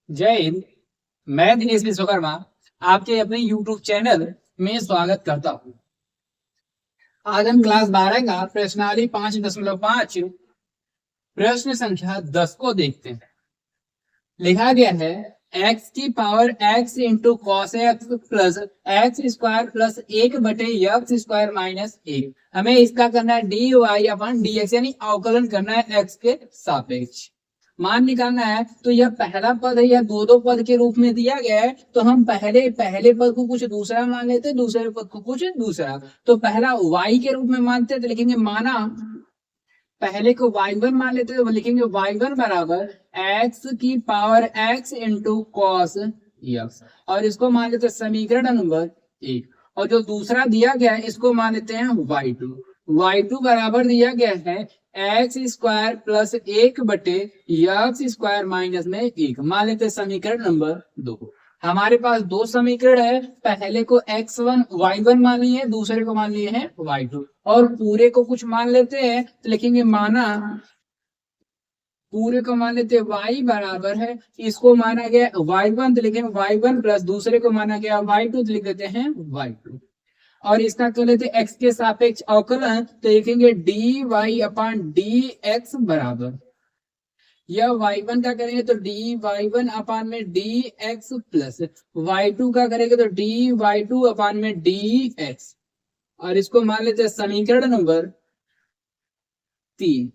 जय हिंद। मैं दिनेश विश्वकर्मा आपके अपने YouTube चैनल में स्वागत करता हूँ। आज हम क्लास 12 का प्रश्नावली 5.5 प्रश्न संख्या 10 को देखते हैं। लिखा गया है x की power x into cos X plus x square plus 1/x² minus 1। हमें इसका करना है डी वाई अपन डी एक्स, यानी अवकलन करना है x के सापेक्ष। मान निकालना है तो यह पहला पद है, यह दो दो पद के रूप में दिया गया है, तो हम पहले पहले पद को कुछ दूसरा मान लेते हैं, दूसरे पद को कुछ दूसरा। तो पहला y के रूप में मानते हैं तो लिखेंगे माना, पहले को y1 मान लेते हैं तो लिखेंगे y1 बराबर x की power x into cos x, और इसको मान लेते हैं समीकरण नंबर 1। और जो दूसरा दिया गया है इसको मान लेते हैं y2। y2 बराबर दिया गया है x square plus 1/x² minus में 1, मान लेते हैं समीकरण नंबर 2। हमारे पास दो समीकरण है, पहले को x1 y1 मान लिए, दूसरे को मान लिए हैं y2, और पूरे को कुछ मान लेते हैं तो लिखेंगे माना, पूरे को मान लेते हैं y बराबर है, इसको माना गया y1 तो लिखेंगे y1 प्लस दूसरे को माना गया y2 तो लिख देते हैं y2। और इसका कर लेते x के सापेक्ष अवकलन तो लिखेंगे डी वाई अपान डी एक्स बराबर, यह y1 का करेंगे तो डी y1 अपान में डी एक्स प्लस y2 का करेंगे तो डी y2 अपान में डी एक्स, और इसको मान लेते हैं समीकरण नंबर 3।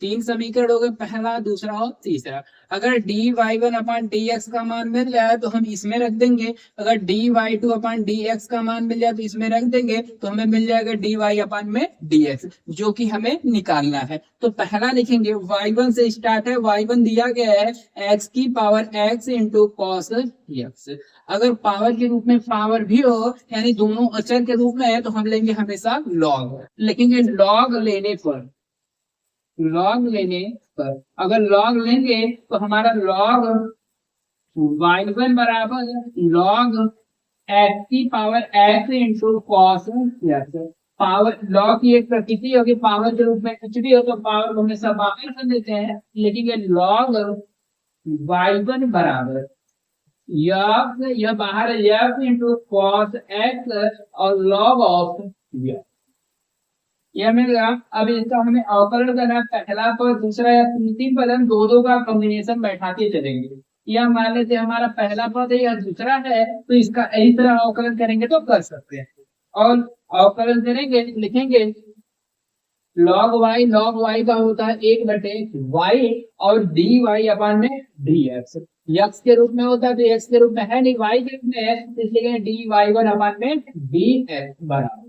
तीन समीकरण हो गए, पहला दूसरा और तीसरा। अगर d Y one upon d x का मान मिल जाए तो हम इसमें रख देंगे, अगर d y two upon d x का मान मिल जाए तो इसमें रख देंगे, तो हमें मिल जाएगा डी वाई अपान में डी एक्स, जो कि हमें निकालना है। तो पहला लिखेंगे y1 से स्टार्ट है, y1 दिया गया है x की power x into cos x. अगर पावर के रूप में पावर भी हो, यानी दोनों अचर के रूप में है, तो हम लेंगे हमेशा लॉग, लिखेंगे लॉग लेने पर, लॉग लेने पर अगर लॉग लेंगे तो हमारा लॉग y1 बराबर लॉग x की power x into cos x. Power log की एक प्रकृति होगी, पावर के रूप में कुछ भी हो तो पावर को हमेशा बाहर कर देते हैं, लेकिन ये लॉग y1 बराबर यह बाहर है यह इंटू कॉस एक्स और लॉग ऑफ यह मिलेगा। अब इसका हमें अवकलन करना है, पहला पद दूसरा या तीन पद, हम दो दो का कॉम्बिनेशन बैठाते चलेंगे। यह मान लेते हमारा पहला पद है या दूसरा है, तो इसका इसी तरह अवकलन करेंगे तो कर सकते हैं। और अवकलन करेंगे लिखेंगे लॉग वाई का होता है 1/y और डी वाई अपान में डी एक्स, एक्स के रूप में होता है तो एक्स के रूप में है नहीं, वाई के रूप में है, इसलिए डी वाई वन अपान में डी एक्स बराबर,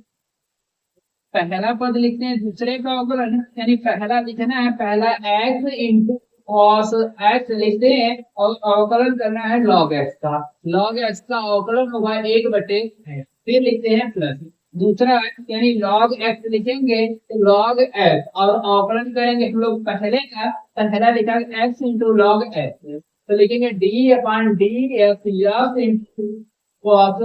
पहला पद लिखते हैं दूसरे का अवकलन, यानी पहला लिखना है पहला x इंटू कॉस एक्स लिखते हैं और अवकलन करना है लॉग एक्स का, लॉग एक्स का अवकलन होगा 1/x, फिर लिखते हैं प्लस दूसरा यानी लॉग एक्स लिखेंगे तो लॉग एक्स और अवकलन करेंगे हम लोग पहले का, पहला लिखा x इंटू लॉग एक्स तो लिखेंगे डी अपान डी एक्स इंटू कॉस,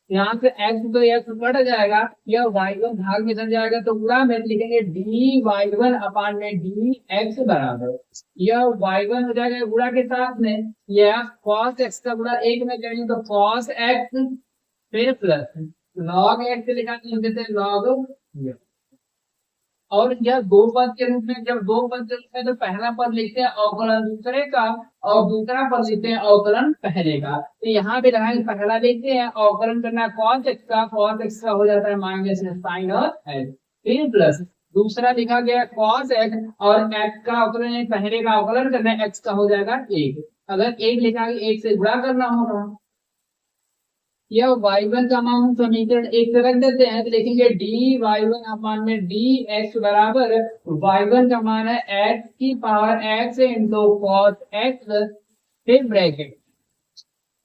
यहाँ से x तो x बढ़ जाएगा, यह y1 भाग में चल जाएगा, तो पूरा में लिखेंगे डी y1 अपान में डी एक्स बराबर, यह y1 हो जाएगा गुणा के साथ में, यह cos x का गुणा 1 में करेंगे तो cos x फिर प्लस log x लिखा देते हैं log, और यह दो पद के रूप में, जब दो पद के रूप में तो पहला पद लिखते हैं अवकलन दूसरे का और दूसरा पद लिखते हैं अवकलन पहले का, तो यहाँ पे लगाएंगे पहला लिखते हैं अवकलन करना cos x का, cos x का हो जाता है माइनस sin और x, फिर प्लस दूसरा लिखा गया cos x और x का अवकलन पहले का अवकलन करना है x का हो जाएगा 1, अगर 1 लिखा है 1 से गुणा करना होगा, यह y1 का मान समीकरण 1 से रख देते हैं तो लिखेंगे डी y1 अपान में डी एक्स बराबर y1 का मान है x की power x into cos x, फिर bracket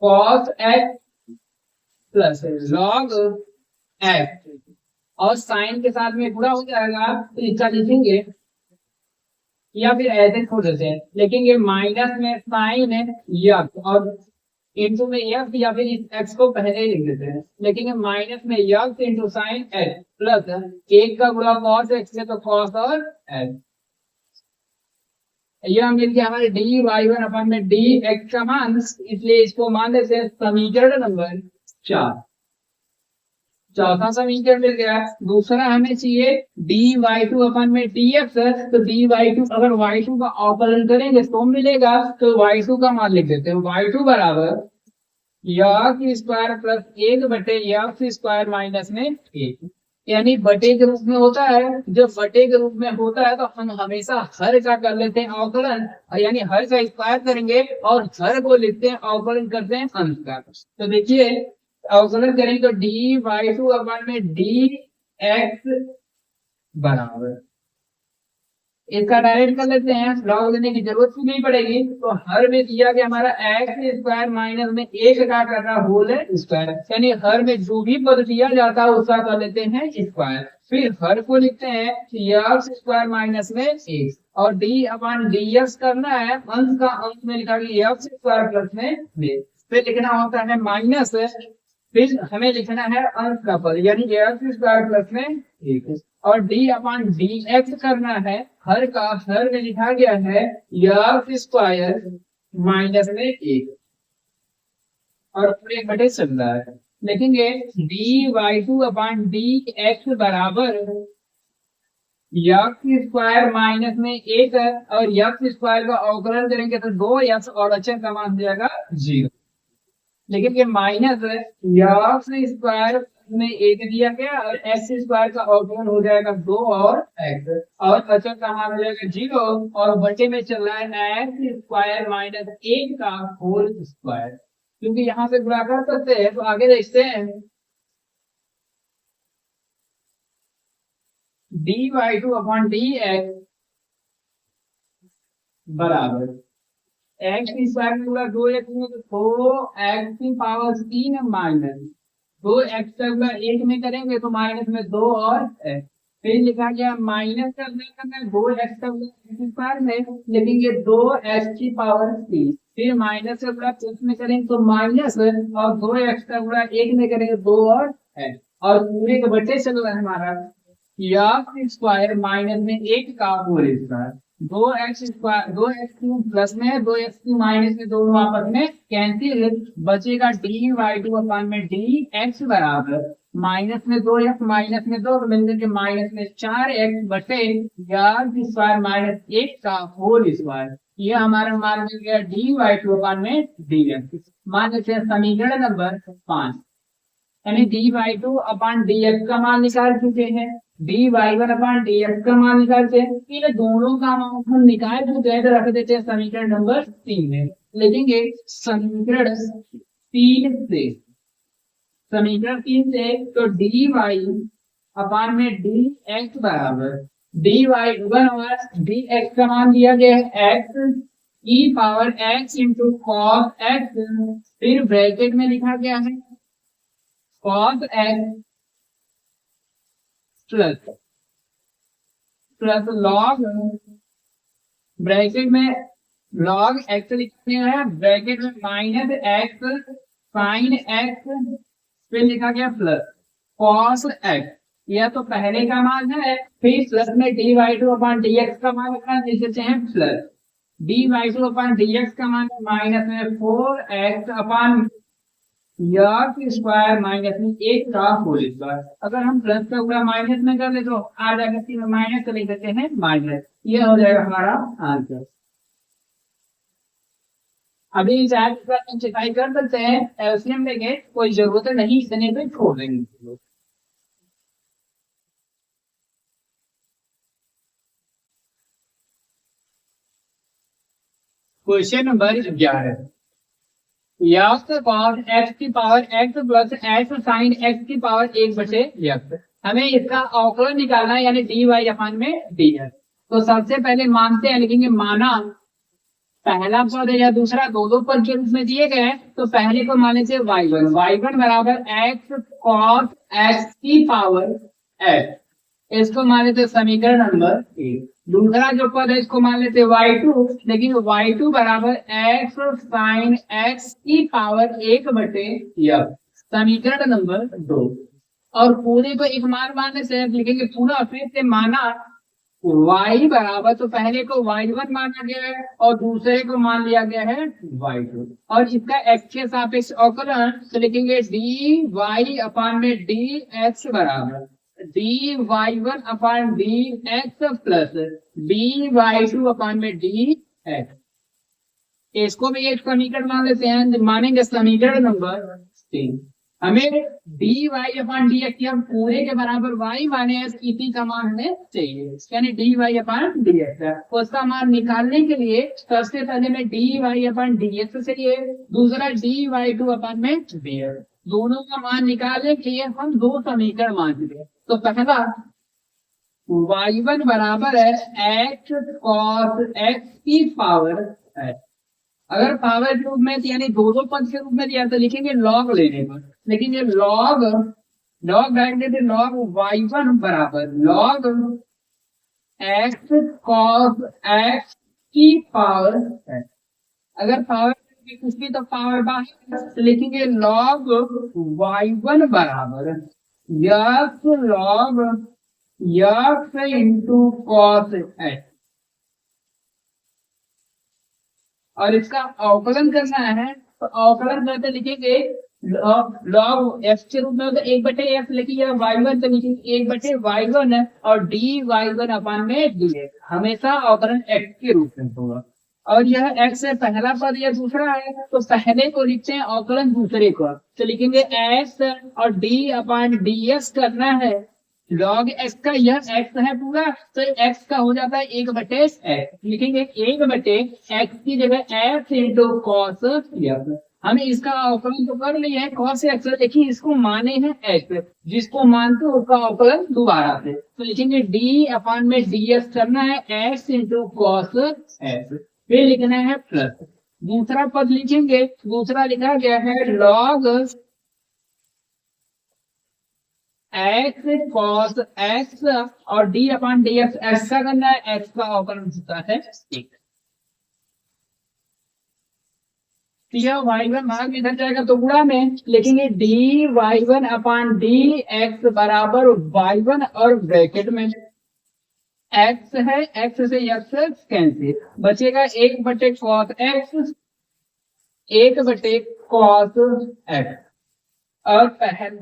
cos x plus log x और साइन के साथ में गुणा हो जाएगा तो इसका लिखेंगे, या फिर ऐसे छोड़ देते हैं लिखेंगे माइनस में साइन है यक्स और इंटू में यक्स, या फिर इस एक्स को पहले ही लिख देते हैं लेकिन माइनस में x into sine x plus 1 का गुणा कॉस एक्स है तो कॉस और एक्स, यह मिल गया हमारे डी वाई वन अपन में डी एक्स का मान, इसलिए इसको मान लेते हैं समीकरण नंबर 4। चौथा समीकरण मिल गया। दूसरा हमें चाहिए डी वाई टू अपन में डी एक्स, तो डी वाई टू अगर वाई टू का अवकलन करेंगे तो मिलेगा, तो वाई टू का मान लिख देते हैं। वाई टू बराबर एक्स स्क्वायर प्लस 1 बटे एक्स स्क्वायर माइनस में 1, यानी बटे के रूप में होता है। जब बटे के रूप में होता है तो हम हमेशा हर का कर लेते हैं अवकलन, यानी हर का स्क्वायर करेंगे और हर को लिखते हैं अवकलन करते हैं अंश का। तो देखिए अवकलन करेंगे तो डी वाई टू अपन में डी एक्स बराबर, इसका डायरेक्ट कर लेते हैं, लॉग लेने की जरूरत भी नहीं पड़ेगी। तो हर में दिया गया हमारा एक्स स्क्वायर माइनस में 1 का कर रहा होल स्क्वायर, यानी हर में जो भी पद दिया जाता है उसका कर लेते हैं स्क्वायर। फिर हर को लिखते हैं एक्स स्क्वायर माइनस में 1, और डी अपन डी एक्स करना है, अंश का अंश में लिखा गया एक्स स्क्वायर प्लस में 1, फिर लिखना होता है माइनस, फिर हमें लिखना है अंश का पद यानी एक्स स्क्वायर प्लस में 1, और डी अपन डी एक्स करना है, हर का हर में लिखा गया है एक्स स्क्वायर माइनस में 1, और पूरे बटे चल रहा है। लिखेंगे d y two upon d x बराबर एक्स स्क्वायर माइनस में 1, और एक्स स्क्वायर का अवकलन करेंगे तो 2x और अचर का मान हो जाएगा 0। लिखेंगे माइनस एक्स स्क्वायर में 1 दिया गया और एक्स स्क्वायर का अवकलन हो जाएगा 2 और x, और अचर का मान हो जाएगा 0, और बटे में चल रहा है एक्स स्क्वायर माइनस 1 का होल स्क्वायर। क्योंकि यहाँ से गुणा कर सकते हैं तो आगे देखते हैं d y two upon d x बराबर एक्स स्क्वायर में पूरा 2x में तो 4x की पावर 3 माइनस 2x का 1 में करेंगे तो माइनस में 2 और x, फिर लिखा गया माइनस करना 2x का स्क्वायर में लिखेंगे 2x की पावर 3, फिर माइनस का गुणा में करेंगे तो माइनस, और 2x का गुणा 1 में करेंगे 2 और x, और पूरे के बटे चल रहा है हमारा एक्स स्क्वायर माइनस में 1 का whole square, 2x square 2x cube plus में 2x क्यूब माइनस में दोनों आपस में कैंसिल, बचेगा डी वाई टू अपन में डी एक्स बराबर माइनस में 2x माइनस में 2 मिलने के माइनस में 4x बटे एक्स स्क्वायर माइनस 1 का होल स्क्वायर। ये हमारा मान मिल गया डी वाई टू अपन में डी एक्स। मान लेते हैं समीकरण नंबर 5, यानी d y two upon d x का मान निकाल चुके हैं, d Y one upon d x का मान निकालते हैं। इन दोनों का मान हम निकाल चुके हैं तो रख देते हैं समीकरण नंबर 3 में। लिखेंगे समीकरण 3 से, समीकरण 3 से तो डी वाई अपन में डी एक्स बराबर डी वाई वन और डी एक्स का मान दिया गया है X E power X into cos X, फिर ब्रैकेट में लिखा गया है cos X plus log, bracket में लॉग एक्स लिखते हैं, ब्रैकेट में माइनस एक्स साइन एक्स, फिर लिखा गया प्लस कॉस एक्स। यह तो पहले का मान है, फिर प्लस में d y two upon d x का मान रखना, लिख देते हैं plus d y two upon d x का मान माइनस में 4x upon x square minus में 1 का होल स्क्वायर। अगर हम प्लस का गुणा माइनस में कर ले तो आ जाएगा, तीन माइनस लिख देते हैं माइनस, ये हो जाएगा हमारा आंसर। अभी सिंप्लीफाई कर सकते हैं, एलसीएम लेंगे, कोई जरूरत नहीं इतने पे छोड़ देंगे। क्वेश्चन नंबर 11, एक्स की power x plus x sine x की पावर 1 बटे एक्स, हमें इसका अवकलन निकालना है, यानी डी वाई अपन में डी एक्स। तो सबसे पहले मानते हैं, लिखेंगे माना पहला पद या दूसरा दो पद के रूप में दिए गए हैं, तो पहले को मान लेते वाई वन बराबर एक्स कॉस एक्स की पावर एक्स, इसको मान लेते समीकरण नंबर 1। दूसरा जो पद है इसको मान लेते y2, लेकिन y2 बराबर एक्स साइन एक्स की पावर 1 बटे एक्स, समीकरण नंबर 2। और पूरे को एक मान मानने से लिखेंगे पूरा, फिर से माना y बराबर, तो पहले को y1 माना गया है और दूसरे को मान लिया गया है y2, और इसका x के सापेक्ष अवकलन तो लिखेंगे dy अपान में dx बराबर dy1 अपान dx प्लस dy2 अपान में dx। इसको भी एक समीकरण मान लेते हैं, मानेंगे समीकरण नंबर 3। हमें dy अपान dx की हम पूरे के बराबर y माने हैं, इसी का मान हमें चाहिए, यानी dy अपान dx है। उसका मान निकालने के लिए सबसे पहले में dy अपान dx चाहिए, दूसरा dy2 अपान में dx। दोनों का मान निकालने के लिए हम दो समीकरण मानेंगे। तो पहला y1 बराबर है x cos x की पावर है, अगर पावर के रूप में यानी दो पद के रूप में दिया तो लिखेंगे लॉग लेने पर, लेकिन ये लॉग डाल देते, लॉग y1 बराबर लॉग x cos x की पावर है। अगर पावर कुछ भी तो पावर बाहर तो लिखेंगे लॉग y1 बराबर x log x into cos x, और इसका अवकलन करना है तो अवकलन करते लिखेंगे लॉग f के रूप में होता है 1/f, लेकिन यह y1 तो लिखेंगे 1/y1 है और dy1 अपान में dx, हमेशा अवकलन x के रूप में होगा। और यह x है पहला पद या दूसरा है तो पहले को लिखते हैं अवकलन दूसरे को, तो लिखेंगे x और d अपान dx करना है लॉग x का, यह x है पूरा तो x का हो जाता है 1/x, लिखेंगे 1/x की जगह x इंटू कॉस x। हमें इसका अवकलन तो कर लिया है cos x, देखिए इसको माने हैं x, जिसको मानते हो उसका अवकलन दोबारा से, तो लिखेंगे d अपान में dx करना है x इंटू कॉस x, फिर लिखना है प्लस दूसरा पद लिखेंगे, दूसरा लिखा गया है लॉग x cos x और d अपान dx, ऐसा करना है x का अवकलन होता है 1। यह y1 भाग इधर जाएगा तो गुणा में लिखेंगे dy1 अपान dx बराबर y1 और ब्रैकेट में x है, x से x कैंसिल, बचेगा 1/cos x 1/cos x, और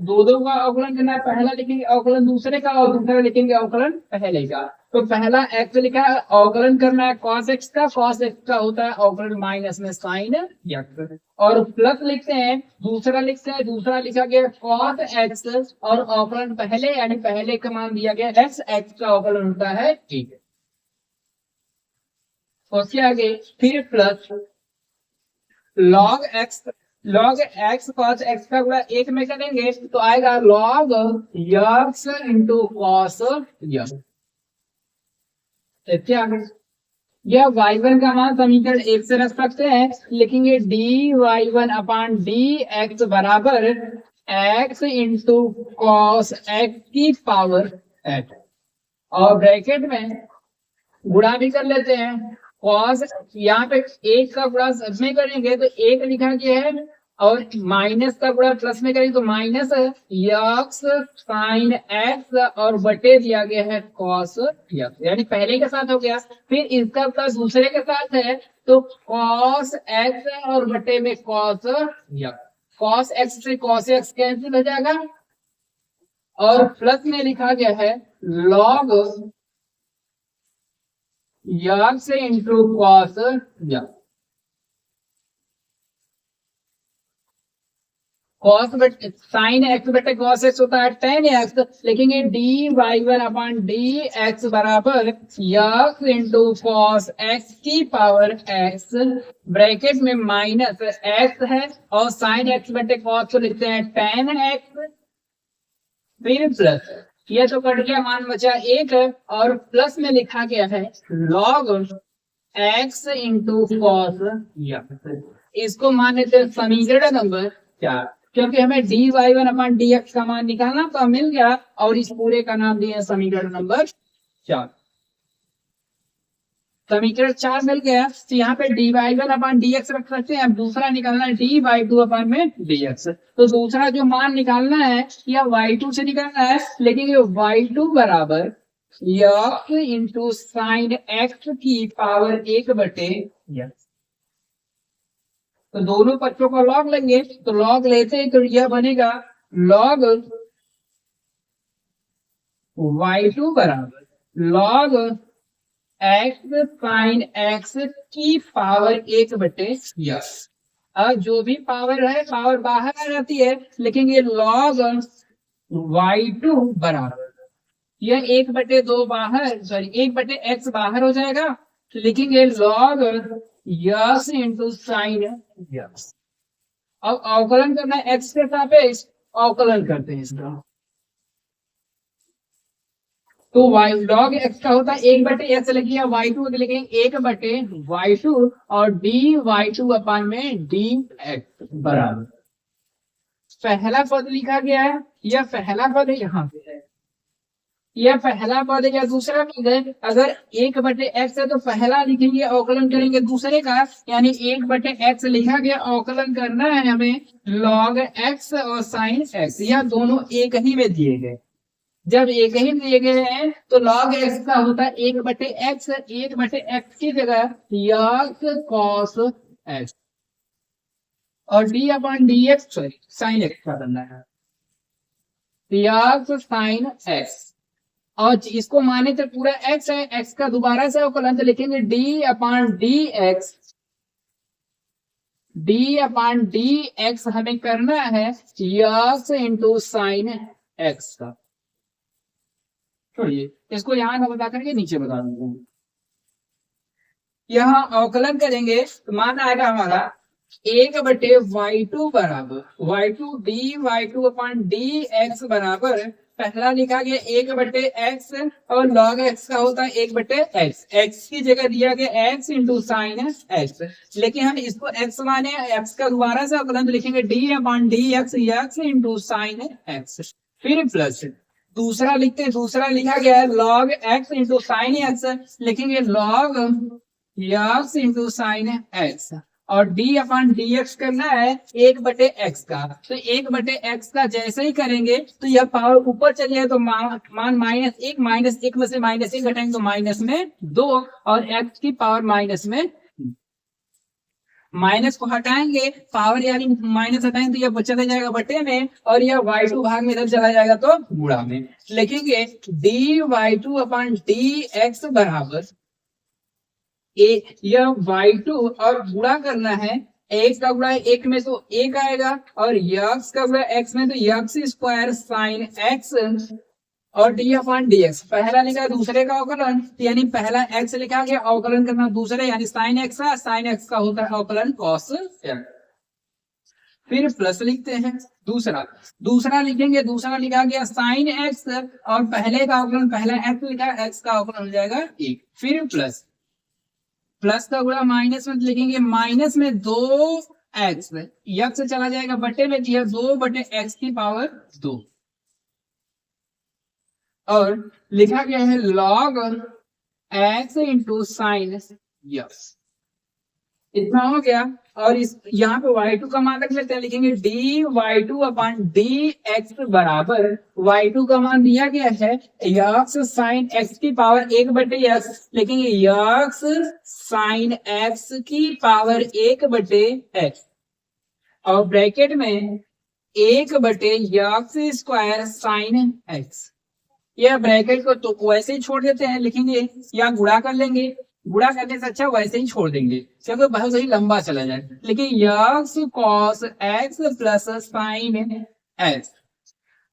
दो का अवकलन करना है, पहला लिखेंगे अवकलन दूसरे का और दूसरा लिखेंगे अवकलन पहले का। तो पहला x लिखा है, अवकलन करना है cos x का, cos x का होता है अवकलन माइनस में sin x, और प्लस लिखते हैं दूसरा लिखा गया cos x और अवकलन पहले यानी पहले का मान दिया गया x, x का अवकलन होता है 1। उसके आगे फिर plus log x cos x का गुणा 1 में करेंगे तो आएगा log x into cos x। यह y1 का मान समीकरण 1 से रख सकते हैं, लिखेंगे dy1 अपान dx बराबर x इंटू cos x की पावर x, और ब्रैकेट में गुणा भी कर लेते हैं, cos यहाँ पे 1 का गुणा सब में करेंगे तो 1 लिखा गया है, और माइनस का गुणा प्लस में करेंगे तो माइनस यक्स साइन एक्स और बटे दिया गया है cos यक्स, यानी पहले के साथ हो गया, फिर इसका प्लस दूसरे के साथ है तो cos x और बटे में cos यक्स, cos x से cos x कैंसिल हो जाएगा, और प्लस में लिखा गया है log x into cos x. cos sine x बटे cos x होता है tan x, लिखेंगे dy1 अपान dx बराबर यक्स इंटू cos x की पावर x, ब्रैकेट में माइनस x है और साइन x बटे cos को लिखते हैं tan x, फिर प्लस ये तो कट गया, मान बचा 1 और प्लस में लिखा गया है log x into cos x। इसको मान लेते हैं समीकरण नंबर 4, क्योंकि हमें dy1 अपान dx का मान निकालना तो मिल गया, और इस पूरे का नाम दिया समीकरण नंबर 4। समीकरण 4 मिल गया तो यहाँ पे dy1 अपान dx रख सकते हैं। अब दूसरा निकालना है dy2 अपान में dx, तो दूसरा जो मान निकालना है या y2 से निकालना है, लेकिन ये y2 बराबर यक्स इंटू साइन एक्स की पावर 1/, तो दोनों पक्षों का लॉग लेंगे, तो लॉग लेते हैं तो यह बनेगा लॉग y2 बराबर लॉग एक्स साइन एक्स की पावर 1/, अब जो भी पावर है पावर बाहर आ जाती है, लेकिन ये लॉग y2 बराबर यह 1/2 बाहर, सॉरी 1/x बाहर हो जाएगा, तो लिखेंगे log x into sine x. अब अवकलन करना है x के सापेक्ष, अवकलन करते हैं इसका, तो y log x का होता है 1/x लिखिए, y2 लिखेंगे 1/y2 और dy2 अपान में dx बराबर पहला पद लिखा गया है, यह पहला पद है, यहाँ पे है यह पहला पद है या दूसरा पद है। अगर 1/x है तो पहला लिखेंगे, अवकलन करेंगे दूसरे का, यानी 1/x लिखा गया, अवकलन करना है हमें log x और sin x, यह दोनों एक ही में दिए गए। जब एक ही दिए गए हैं तो log x का होता है 1/x, 1/x की जगह यक्स cos x और d/dx सॉरी sin x का करना है यक्स sin x, और इसको माने तो पूरा x है, x का दोबारा से अवकलन तो लिखेंगे d/dx, d/dx हमें करना है यक्स इंटू साइन x का। छोड़िए इसको यहां ना बता करके नीचे बता देंगे, यहाँ अवकलन करेंगे तो मान आएगा हमारा 1/y2 बराबर y2 dy2 अपान dx बराबर पहला लिखा गया 1/x और log x का होता है 1/x, x की जगह दिया गया x इंटू साइन x, लेकिन हम इसको x माने x का दोबारा से अवकलन लिखेंगे d/dx x into sine x, फिर प्लस दूसरा लिखते हैं, दूसरा लिखा गया है log x into sine x, लिखेंगे log x into sine x और d/dx करना है 1/x का, तो 1/x का जैसे ही करेंगे तो यह पावर ऊपर चले जाए तो मान -1, -1 में से -1 घटाएंगे तो -2 और x की पावर में माइनस को हटाएंगे, पावर यानी माइनस हटाएंगे तो यह चला जाएगा बटे में और यह y2 भाग में इधर चला जाएगा तो गुणा में, लिखेंगे dy2 अपान dx बराबर यह y2 और गुणा करना है, एक का गुणा 1 में तो 1 आएगा और यक्स का गुणा x में तो यक्स स्क्वायर साइन x और d/dx पहला लिखा दूसरे का अवकलन, यानी पहला x लिखा गया, अवकलन करना दूसरे यानी साइन x का होता है अवकलन cos x, फिर प्लस लिखते हैं दूसरा लिखेंगे, दूसरा लिखा गया साइन x और पहले का अवकलन पहला x लिखा, x का अवकलन हो जाएगा 1, फिर प्लस का गुणा माइनस में लिखेंगे, माइनस में 2x यक्स से चला जाएगा बटे में दिया 2/x की पावर 2 और लिखा गया है log x into sine x, इतना हो गया। और इस यहाँ पे y2 का मान रख लेते हैं, लिखेंगे dy2 अपान dx बराबर y2 का मान दिया गया है यक्स साइन x की पावर 1/x, लिखेंगे यक्स साइन x की पावर 1/x और ब्रैकेट में 1/यक्स स्क्वायर साइन x, यह ब्रैकेट को तो वैसे ही छोड़ देते हैं, लिखेंगे या गुणा कर लेंगे, गुणा करने से अच्छा वैसे ही छोड़ देंगे क्योंकि बहुत ही लंबा चला जाए, लेकिन x cos X plus sine x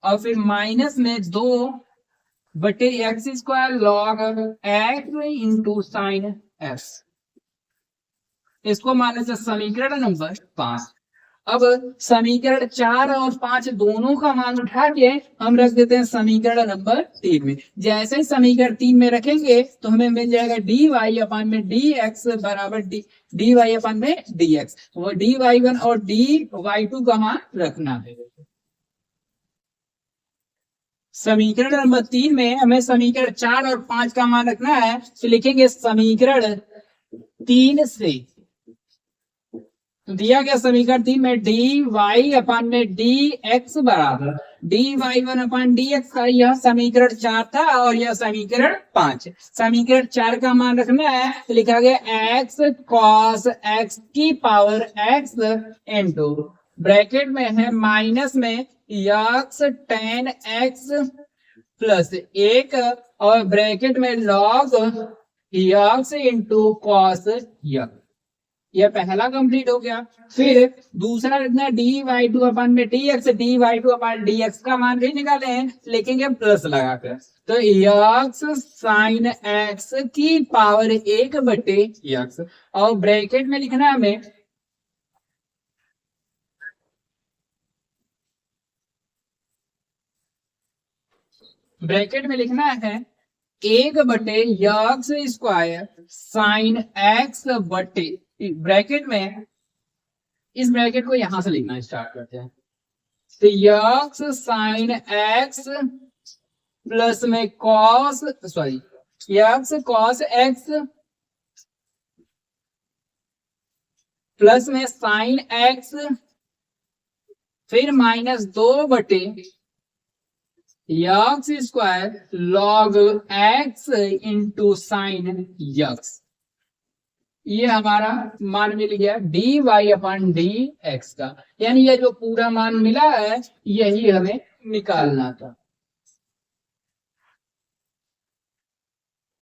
और फिर माइनस में 2/x square log x into sine x, इसको मानने से समीकरण नंबर 5। अब समीकरण 4 और 5 दोनों का मान उठा के हम रख देते हैं समीकरण नंबर 3 में। जैसे ही समीकरण 3 में रखेंगे तो हमें मिल जाएगा dy अपान में dx बराबर dy अपान में dx, वो dy1 और dy2 का मान रखना है। समीकरण नंबर 3 में हमें समीकरण 4 और 5 का मान रखना है, तो लिखेंगे समीकरण 3 से दिया गया समीकरण 3 में dy अपान में dx बराबर dy1 अपॉन dx का यह समीकरण 4 था और यह समीकरण 5। समीकरण 4 का मान रखना है तो लिखा गया x cos x की पावर x इंटू ब्रैकेट में है माइनस में x tan x प्लस 1 और ब्रैकेट में log x into cos x। यह पहला कंप्लीट हो गया। फिर दूसरा लिखना है dy2 अपन में dx, dy2 अपन dx का मान भी निकाले हैं, लिखेंगे प्लस लगाकर तो x sin x की पावर 1/x और ब्रैकेट में लिखना है हमें ब्रैकेट में लिखना है 1/x स्क्वायर साइन x बटे ब्रैकेट में, इस ब्रैकेट को यहां से लिखना स्टार्ट करते हैं तो x साइन x प्लस में cos x cos x plus में साइन x फिर minus 2/x square log x into sine x। ये हमारा मान मिल गया dy अपॉन dx का, यानी ये जो पूरा मान मिला है यही हमें निकालना था।